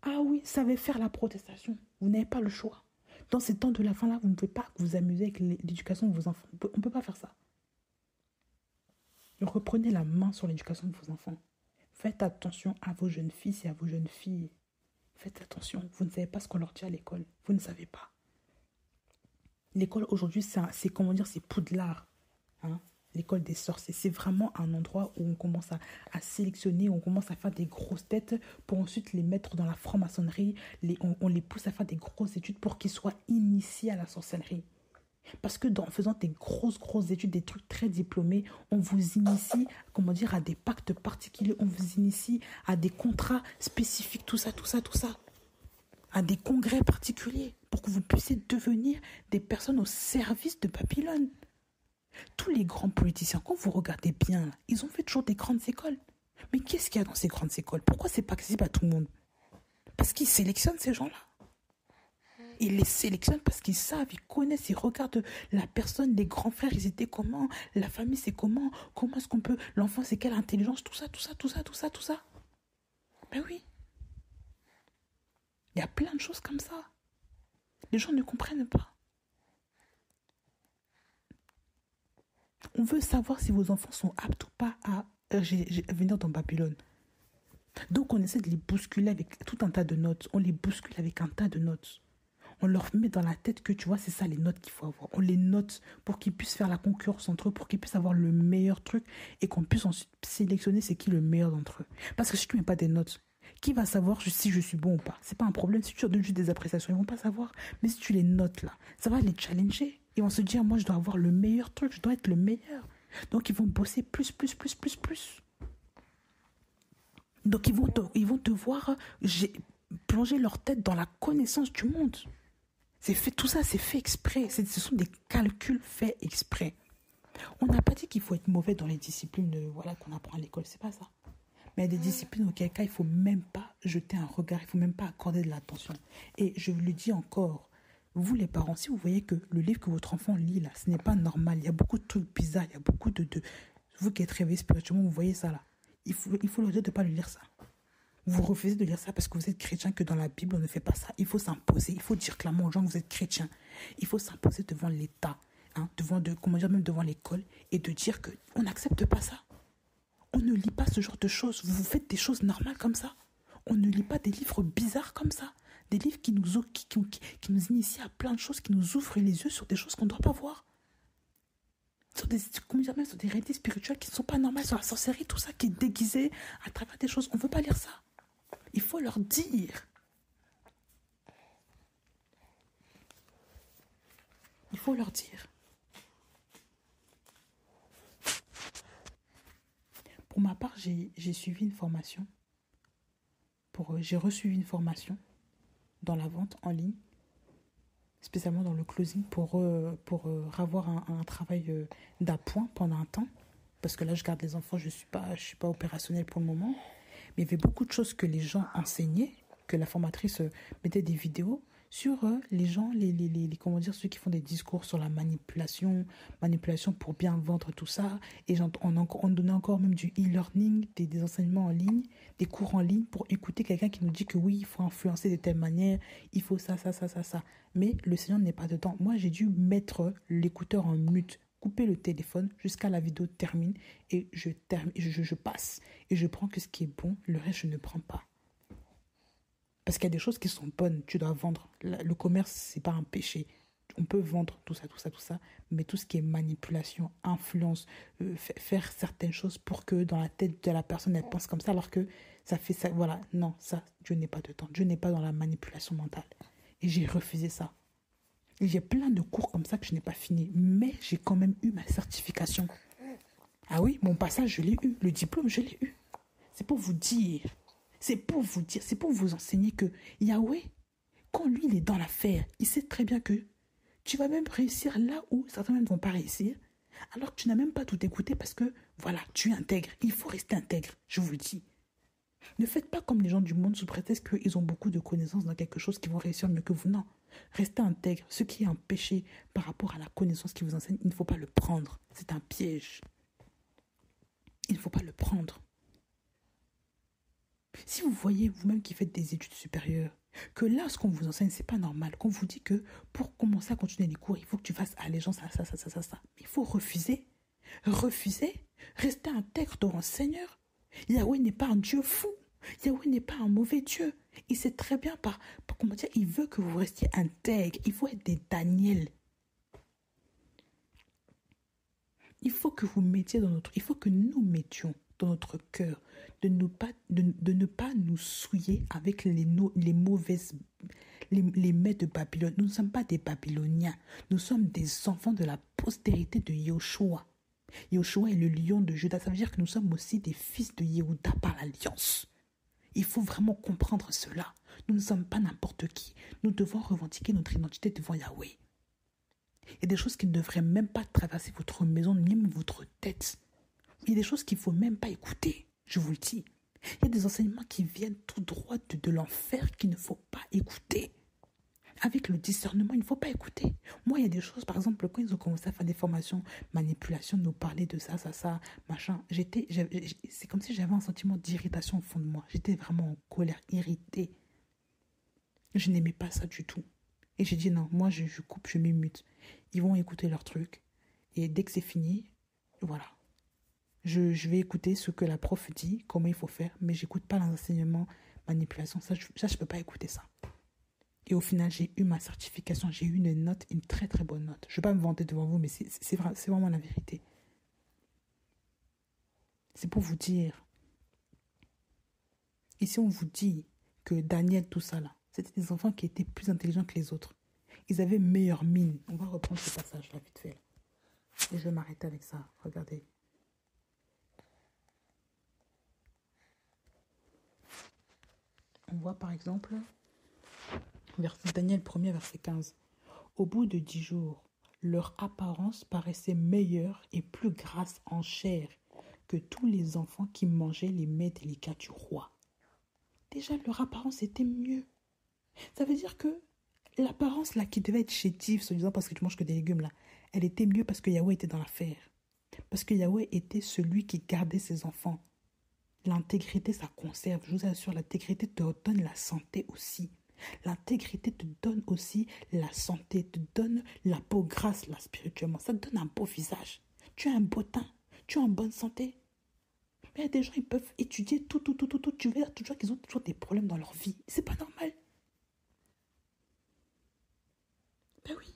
Ah oui, savez faire la protestation. Vous n'avez pas le choix. Dans ces temps de la fin là, vous ne pouvez pas vous amuser avec l'éducation de vos enfants. On ne peut pas faire ça. Reprenez la main sur l'éducation de vos enfants. Faites attention à vos jeunes filles et à vos jeunes filles. Faites attention. Vous ne savez pas ce qu'on leur dit à l'école. Vous ne savez pas. L'école aujourd'hui, c'est comment dire, c'est Poudlard. Hein? L'école des sorciers. C'est vraiment un endroit où on commence à sélectionner, on commence à faire des grosses têtes pour ensuite les mettre dans la franc-maçonnerie. On les pousse à faire des grosses études pour qu'ils soient initiés à la sorcellerie. Parce que en faisant des grosses études, des trucs très diplômés, on vous initie, comment dire, à des pactes particuliers, on vous initie à des contrats spécifiques, tout ça, à des congrès particuliers, pour que vous puissiez devenir des personnes au service de Babylone. Tous les grands politiciens, quand vous regardez bien, ils ont fait toujours des grandes écoles. Mais qu'est-ce qu'il y a dans ces grandes écoles? Pourquoi c'est pas accessible à tout le monde? Parce qu'ils sélectionnent ces gens-là. Ils les sélectionnent parce qu'ils savent, ils connaissent, ils regardent la personne, les grands frères, ils étaient comment, la famille c'est comment est-ce qu'on peut, l'enfant c'est quelle intelligence, tout ça. Ben oui, il y a plein de choses comme ça. Les gens ne comprennent pas. On veut savoir si vos enfants sont aptes ou pas à venir dans Babylone. Donc on essaie de les bousculer avec tout un tas de notes. On les bouscule avec un tas de notes. On leur met dans la tête que, tu vois, c'est ça les notes qu'il faut avoir. On les note pour qu'ils puissent faire la concurrence entre eux, pour qu'ils puissent avoir le meilleur truc et qu'on puisse ensuite sélectionner c'est qui le meilleur d'entre eux. Parce que si tu ne mets pas des notes, qui va savoir si je suis bon ou pas? C'est pas un problème. Si tu leur donnes juste des appréciations, ils vont pas savoir. Mais si tu les notes là, ça va les challenger. Ils vont se dire, moi je dois avoir le meilleur truc, je dois être le meilleur. Donc ils vont bosser plus. Donc ils vont devoir plonger leur tête dans la connaissance du monde. Tout ça, c'est fait exprès. Ce sont des calculs faits exprès. On n'a pas dit qu'il faut être mauvais dans les disciplines qu'on apprend à l'école, c'est pas ça. Mais il y a des disciplines auxquelles il ne faut même pas jeter un regard, il ne faut même pas accorder de l'attention. Et je le dis encore, vous les parents, si vous voyez que le livre que votre enfant lit là, ce n'est pas normal, il y a beaucoup de trucs bizarres, il y a beaucoup de... Vous qui êtes réveillés spirituellement, vous voyez ça là. Il faut leur dire de ne pas le lire ça. Vous refusez de lire ça parce que vous êtes chrétien, que dans la Bible, on ne fait pas ça. Il faut s'imposer. Il faut dire clairement aux gens que vous êtes chrétien. Il faut s'imposer devant l'État, même devant l'école, et de dire qu'on n'accepte pas ça. On ne lit pas ce genre de choses. Vous faites des choses normales comme ça. On ne lit pas des livres bizarres comme ça. Des livres qui nous initient à plein de choses, qui nous ouvrent les yeux sur des choses qu'on ne doit pas voir. Sur des réalités spirituelles qui ne sont pas normales, sur la sorcellerie, tout ça qui est déguisé à travers des choses. On ne veut pas lire ça. Il faut leur dire. Il faut leur dire. Pour ma part, j'ai suivi une formation. J'ai reçu une formation dans la vente en ligne, spécialement dans le closing, pour avoir un travail d'appoint pendant un temps. Parce que là, je garde les enfants, je suis pas opérationnelle pour le moment. Mais il y avait beaucoup de choses que les gens enseignaient, que la formatrice mettait des vidéos sur les gens, ceux qui font des discours sur la manipulation pour bien vendre tout ça. Et on donnait encore même du e-learning, des enseignements en ligne, des cours en ligne pour écouter quelqu'un qui nous dit que oui, il faut influencer de telle manière, il faut ça. Mais le Seigneur n'est pas dedans. Moi, j'ai dû mettre l'écouteur en mute, couper le téléphone jusqu'à la vidéo termine et je passe. Et je prends que ce qui est bon, le reste, je ne prends pas. Parce qu'il y a des choses qui sont bonnes, tu dois vendre. Le commerce, c'est pas un péché. On peut vendre tout ça. Mais tout ce qui est manipulation, influence, faire certaines choses pour que dans la tête de la personne, elle pense comme ça, alors que ça fait ça. Voilà, non, ça, Dieu n'est pas dedans. Dieu n'est pas dans la manipulation mentale. Et j'ai refusé ça. Et j'ai plein de cours comme ça que je n'ai pas fini. Mais j'ai quand même eu ma certification. Ah oui, mon passage, je l'ai eu. Le diplôme, je l'ai eu. C'est pour vous dire, c'est pour vous enseigner que Yahweh, quand lui, il est dans l'affaire, il sait très bien que tu vas même réussir là où certains ne vont pas réussir, alors que tu n'as même pas tout écouté parce que, voilà, tu es intègre. Il faut rester intègre, je vous le dis. Ne faites pas comme les gens du monde sous prétexte qu'ils ont beaucoup de connaissances dans quelque chose qui vont réussir mieux que vous. Non, restez intègre. Ce qui est un péché par rapport à la connaissance qui vous enseigne, il ne faut pas le prendre. C'est un piège. Il ne faut pas le prendre. Si vous voyez vous-même qui faites des études supérieures, que là, ce qu'on vous enseigne, c'est pas normal. Qu'on vous dit que pour commencer à continuer les cours, il faut que tu fasses allégeance à ça. Il faut refuser. Rester intègre devant le Seigneur. Yahweh n'est pas un Dieu fou. Yahweh n'est pas un mauvais Dieu. Il sait très bien il veut que vous restiez intègre. Il faut être des Daniel. Il faut que il faut que nous mettions dans notre cœur de ne pas nous souiller avec les les mets de Babylone. Nous ne sommes pas des Babyloniens. Nous sommes des enfants de la postérité de Yoshua. Yoshua est le lion de Juda. Ça veut dire que nous sommes aussi des fils de Yehuda par l'alliance. Il faut vraiment comprendre cela. Nous ne sommes pas n'importe qui. Nous devons revendiquer notre identité devant Yahweh. Il y a des choses qui ne devraient même pas traverser votre maison, ni même votre tête. Il y a des choses qu'il ne faut même pas écouter. Je vous le dis. Il y a des enseignements qui viennent tout droit de l'enfer qu'il ne faut pas écouter. Avec le discernement, il ne faut pas écouter. Moi, il y a des choses, par exemple, quand ils ont commencé à faire des formations, manipulation, nous parler de ça, machin, c'est comme si j'avais un sentiment d'irritation au fond de moi. J'étais vraiment en colère, irritée. Je n'aimais pas ça du tout. Et j'ai dit non, moi, je coupe, je m'émute. Ils vont écouter leur truc. Et dès que c'est fini, voilà. Je vais écouter ce que la prof dit, comment il faut faire, mais j'écoute pas l'enseignement, manipulation. Ça, je peux pas écouter ça. Et au final, j'ai eu ma certification, j'ai eu une note, une très très bonne note. Je ne vais pas me vanter devant vous, mais c'est vraiment la vérité. C'est pour vous dire. Ici, on vous dit que Daniel, tout ça là, c'était des enfants qui étaient plus intelligents que les autres. Ils avaient meilleure mine. On va reprendre ce passage là vite fait. Et je vais m'arrêter avec ça. Regardez. On voit par exemple... Daniel 1er, verset 15. Au bout de 10 jours, leur apparence paraissait meilleure et plus grasse en chair que tous les enfants qui mangeaient les mets délicats du roi. Déjà, leur apparence était mieux. Ça veut dire que l'apparence là qui devait être chétive, soi-disant parce que tu manges que des légumes là, elle était mieux parce que Yahweh était dans l'affaire. Parce que Yahweh était celui qui gardait ses enfants. L'intégrité, ça conserve. Je vous assure, l'intégrité te donne la santé aussi. L'intégrité te donne aussi la santé, te donne la peau grasse là spirituellement. Ça te donne un beau visage. Tu as un beau teint, tu es en bonne santé. Mais il y a des gens, ils peuvent étudier tout. Tu verras toujours qu'ils ont toujours des problèmes dans leur vie. C'est pas normal. Ben oui.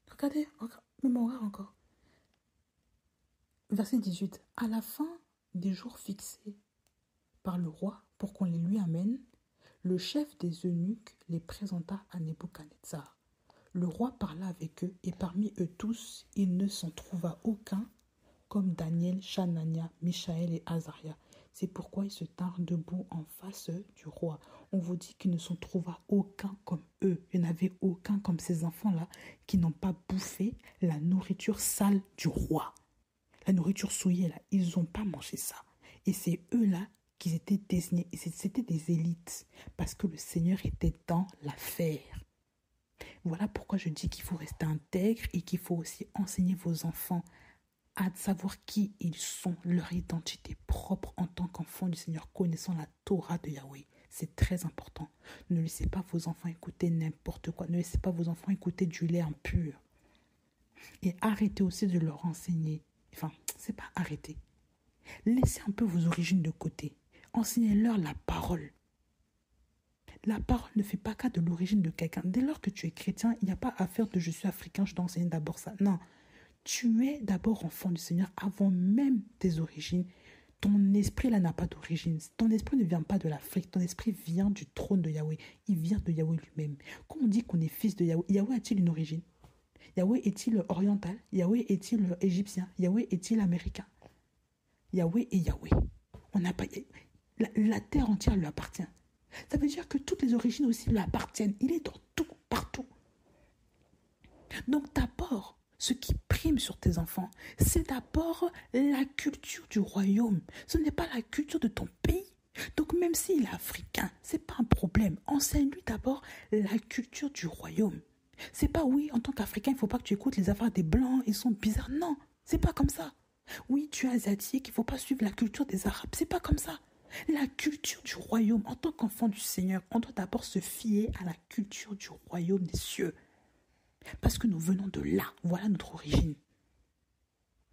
Regardez, même on regarde encore. Verset 18. À la fin des jours fixés par le roi pour qu'on les lui amène, le chef des eunuques les présenta à Nebuchadnezzar. Le roi parla avec eux, et parmi eux tous, il ne s'en trouva aucun comme Daniel, Chanania, Michaël et Azaria. C'est pourquoi ils se tinrent debout en face du roi. On vous dit qu'il ne s'en trouva aucun comme eux. Il n'y en avait aucun comme ces enfants-là qui n'ont pas bouffé la nourriture sale du roi. La nourriture souillée, là, ils n'ont pas mangé ça. Et c'est eux-là qu'ils étaient désignés. Et c'était des élites. Parce que le Seigneur était dans l'affaire. Voilà pourquoi je dis qu'il faut rester intègre et qu'il faut aussi enseigner vos enfants à savoir qui ils sont, leur identité propre en tant qu'enfants du Seigneur, connaissant la Torah de Yahweh. C'est très important. Ne laissez pas vos enfants écouter n'importe quoi. Ne laissez pas vos enfants écouter du lait impur. Et arrêtez aussi de leur enseigner. Enfin, c'est pas arrêter. Laissez un peu vos origines de côté. Enseignez-leur la parole. La parole ne fait pas cas de l'origine de quelqu'un. Dès lors que tu es chrétien, il n'y a pas à faire de je suis africain, je dois enseigner d'abord ça. Non. Tu es d'abord enfant du Seigneur avant même tes origines. Ton esprit là n'a pas d'origine. Ton esprit ne vient pas de l'Afrique. Ton esprit vient du trône de Yahweh. Il vient de Yahweh lui-même. Quand on dit qu'on est fils de Yahweh, Yahweh a-t-il une origine? Yahweh est-il oriental? Yahweh est-il égyptien? Yahweh est-il américain? Yahweh est Yahweh. On n'a pas... la terre entière lui appartient. Ça veut dire que toutes les origines aussi lui appartiennent. Il est dans tout, partout. Donc d'abord, ce qui prime sur tes enfants, c'est d'abord la culture du royaume. Ce n'est pas la culture de ton pays. Donc même s'il est africain, c'est pas un problème. Enseigne-lui d'abord la culture du royaume. C'est pas oui, en tant qu'Africain, il ne faut pas que tu écoutes les affaires des Blancs, ils sont bizarres. Non, c'est pas comme ça. Oui, tu es asiatique, il ne faut pas suivre la culture des Arabes. C'est pas comme ça. La culture du royaume, en tant qu'enfant du Seigneur, on doit d'abord se fier à la culture du royaume des cieux. Parce que nous venons de là. Voilà notre origine.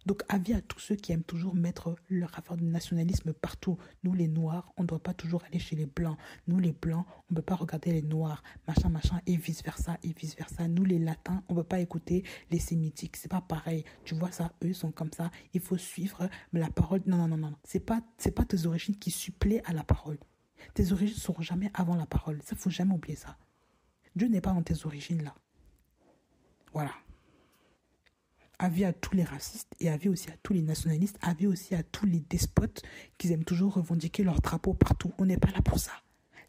Donc, avis à tous ceux qui aiment toujours mettre leur affaire de nationalisme partout. Nous, les Noirs, on ne doit pas toujours aller chez les Blancs. Nous, les Blancs, on ne peut pas regarder les Noirs, machin, et vice-versa, et vice-versa. Nous, les Latins, on ne peut pas écouter les Sémitiques. C'est pas pareil. Tu vois ça, eux sont comme ça. Il faut suivre la parole. Non. C'est pas tes origines qui suppléent à la parole. Tes origines ne seront jamais avant la parole. Ça, il ne faut jamais oublier ça. Dieu n'est pas dans tes origines là. Voilà. Avis à tous les racistes et avis aussi à tous les nationalistes, avis aussi à tous les despotes qui aiment toujours revendiquer leur drapeau partout. On n'est pas là pour ça.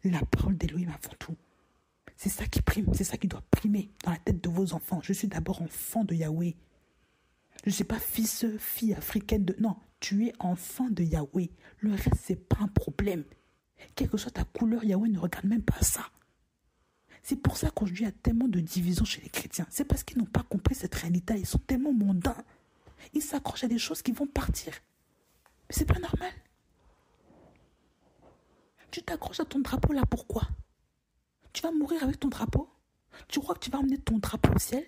La parole d'Élohim avant tout. C'est ça qui prime, c'est ça qui doit primer dans la tête de vos enfants. Je suis d'abord enfant de Yahweh. Je ne suis pas fille africaine de... Non, tu es enfant de Yahweh. Le reste, ce n'est pas un problème. Quelle que soit ta couleur, Yahweh ne regarde même pas ça. C'est pour ça qu'aujourd'hui, il y a tellement de divisions chez les chrétiens. C'est parce qu'ils n'ont pas compris cette réalité. Ils sont tellement mondains. Ils s'accrochent à des choses qui vont partir. Mais c'est pas normal. Tu t'accroches à ton drapeau là, pourquoi? Tu vas mourir avec ton drapeau? Tu crois que tu vas emmener ton drapeau au ciel?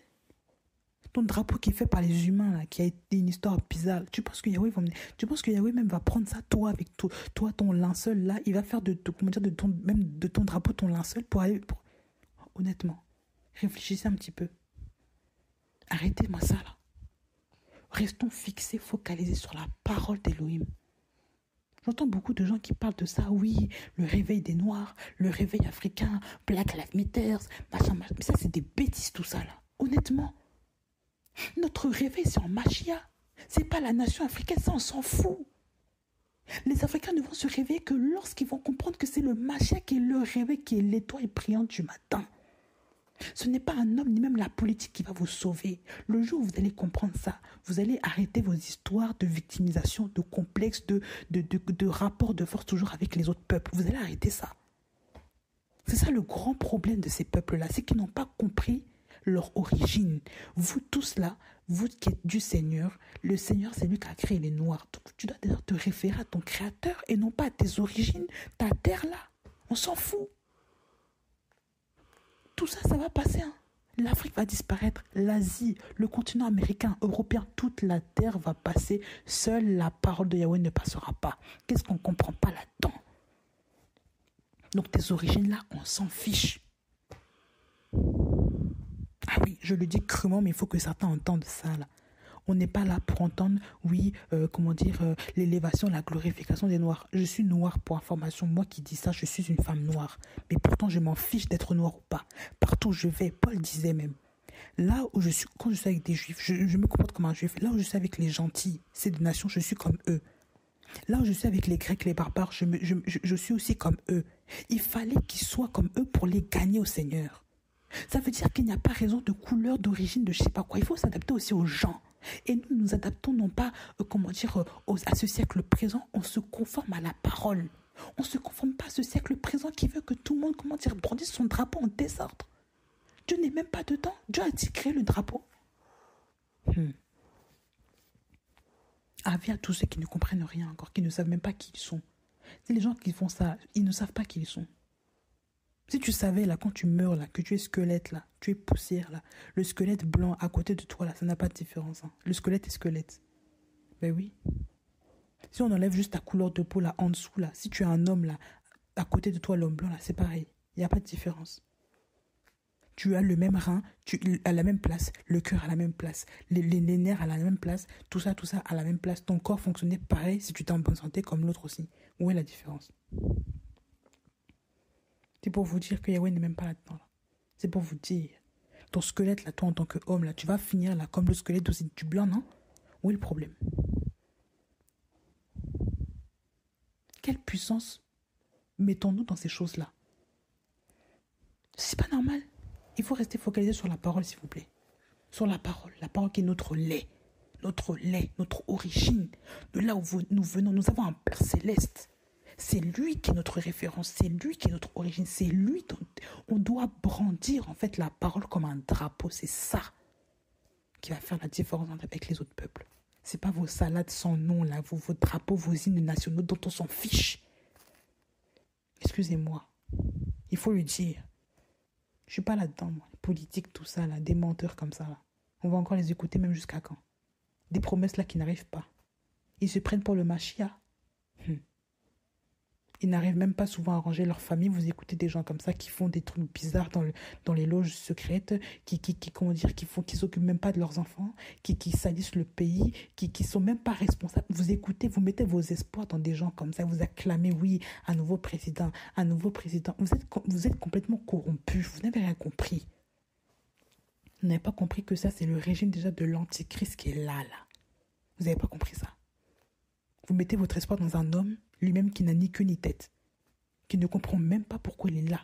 Ton drapeau qui est fait par les humains, là, qui a été une histoire bizarre. Tu penses que Yahweh même va prendre ça, toi, avec toi, ton linceul, là, il va faire de ton drapeau, ton linceul, pour aller... Honnêtement, réfléchissez un petit peu. Arrêtez-moi ça, là. Restons fixés, focalisés sur la parole d'Élohim. J'entends beaucoup de gens qui parlent de ça, oui, le réveil des Noirs, le réveil africain, Black Lives Matter, machin. Mais ça, c'est des bêtises, tout ça, là. Honnêtement. Notre réveil, c'est en Machia. C'est pas la nation africaine, ça, on s'en fout. Les Africains ne vont se réveiller que lorsqu'ils vont comprendre que c'est le Machia qui est le réveil, qui est l'étoile brillante du matin. Ce n'est pas un homme ni même la politique qui va vous sauver. Le jour où vous allez comprendre ça, vous allez arrêter vos histoires de victimisation, de complexes, de rapports de force toujours avec les autres peuples. Vous allez arrêter ça. C'est ça le grand problème de ces peuples-là, c'est qu'ils n'ont pas compris leur origine. Vous tous là, vous qui êtes du Seigneur, le Seigneur c'est lui qui a créé les Noirs. Donc tu dois d'ailleurs te référer à ton Créateur et non pas à tes origines, ta terre là. On s'en fout. Tout ça, ça va passer. Hein. L'Afrique va disparaître, l'Asie, le continent américain, européen, toute la terre va passer. Seule la parole de Yahweh ne passera pas. Qu'est-ce qu'on ne comprend pas là-dedans? Donc tes origines là, on s'en fiche. Ah oui, je le dis crûment, mais il faut que certains entendent ça là. On n'est pas là pour entendre, oui, l'élévation, la glorification des Noirs. Je suis noire pour information. Moi qui dis ça, je suis une femme noire. Mais pourtant, je m'en fiche d'être noire ou pas. Partout où je vais, Paul disait même. Là où je suis, quand je suis avec des juifs, je me comporte comme un juif. Là où je suis avec les gentils, ces deux nations, je suis comme eux. Là où je suis avec les Grecs, les barbares, je suis aussi comme eux. Il fallait qu'ils soient comme eux pour les gagner au Seigneur. Ça veut dire qu'il n'y a pas raison de couleur, d'origine, de je sais pas quoi. Il faut s'adapter aussi aux gens. Et nous nous adaptons non pas, à ce siècle présent, on se conforme à la parole. On ne se conforme pas à ce siècle présent qui veut que tout le monde, brandisse son drapeau en désordre. Dieu n'est même pas dedans. Dieu a-t-il créé le drapeau? Avis à tous ceux qui ne comprennent rien encore, qui ne savent même pas qui ils sont. C'est les gens qui font ça, ils ne savent pas qui ils sont. Si tu savais, là, quand tu meurs, là, que tu es squelette, là, tu es poussière, là, le squelette blanc à côté de toi, là, ça n'a pas de différence. Hein. Le squelette est squelette. Ben oui. Si on enlève juste ta couleur de peau, là, en dessous, là, si tu es un homme, là, à côté de toi, l'homme blanc, là, c'est pareil. Il n'y a pas de différence. Tu as le même rein, à la même place, le cœur à la même place, les nerfs à la même place, tout ça à la même place. Ton corps fonctionnait pareil si tu étais en bonne santé comme l'autre aussi. Où est la différence? C'est pour vous dire que Yahweh n'est même pas là-dedans. Là. C'est pour vous dire. Ton squelette, là, toi, en tant qu'homme, là, tu vas finir là comme le squelette aussi du blanc, non? Où est le problème? Quelle puissance mettons-nous dans ces choses-là? C'est pas normal. Il faut rester focalisé sur la parole, s'il vous plaît. Sur la parole qui est notre lait, notre origine. De là où nous venons, nous avons un Père céleste. C'est lui qui est notre référence, c'est lui qui est notre origine, c'est lui dont on doit brandir en fait la parole comme un drapeau. C'est ça qui va faire la différence avec les autres peuples. C'est pas vos salades sans nom là, vos drapeaux, vos hymnes nationaux dont on s'en fiche. Excusez-moi, il faut le dire. Je suis pas là-dedans, moi. Politique, tout ça là, des menteurs comme ça là. On va encore les écouter même jusqu'à quand? Des promesses là qui n'arrivent pas. Ils se prennent pour le Machia. Ils n'arrivent même pas souvent à ranger leur famille. Vous écoutez des gens comme ça qui font des trucs bizarres dans les loges secrètes, comment dire, qui s'occupent même pas de leurs enfants, qui salissent le pays, qui sont même pas responsables. Vous écoutez, vous mettez vos espoirs dans des gens comme ça. Vous acclamez, oui, un nouveau président, un nouveau président. Vous êtes complètement corrompus. Vous n'avez rien compris. Vous n'avez pas compris que ça, c'est le régime déjà de l'antichrist qui est là. Vous n'avez pas compris ça. Vous mettez votre espoir dans un homme, lui-même qui n'a ni queue ni tête, qui ne comprend même pas pourquoi il est là,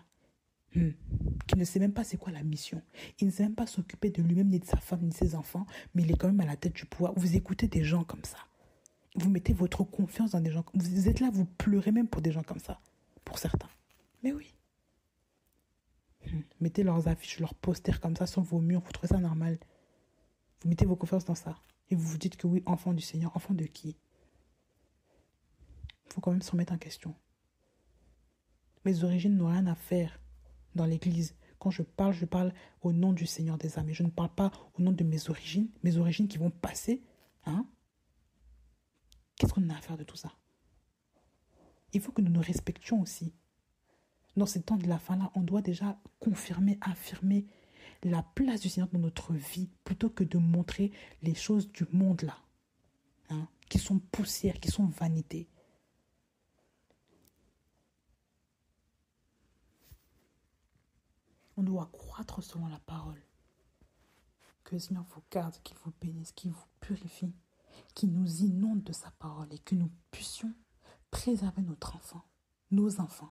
qui ne sait même pas c'est quoi la mission. Il ne sait même pas s'occuper de lui-même, ni de sa femme, ni de ses enfants, mais il est quand même à la tête du pouvoir. Vous écoutez des gens comme ça. Vous mettez votre confiance dans des gens. Vous êtes là, vous pleurez même pour des gens comme ça, pour certains. Mais oui. Mettez leurs affiches, leurs posters comme ça sur vos murs, vous trouvez ça normal. Vous mettez vos confiances dans ça. Et vous vous dites que oui, enfant du Seigneur, enfant de qui? Il faut quand même se remettre en question. Mes origines n'ont rien à faire dans l'église. Quand je parle au nom du Seigneur des armées. Je ne parle pas au nom de mes origines qui vont passer. Qu'est-ce qu'on a à faire de tout ça? Il faut que nous nous respections aussi. Dans ces temps de la fin-là, on doit déjà confirmer, affirmer la place du Seigneur dans notre vie, plutôt que de montrer les choses du monde-là, qui sont poussières, qui sont vanité. On doit croître selon la parole. Que le Seigneur vous garde, qu'il vous bénisse, qu'il vous purifie, qu'il nous inonde de sa parole et que nous puissions préserver nos enfants,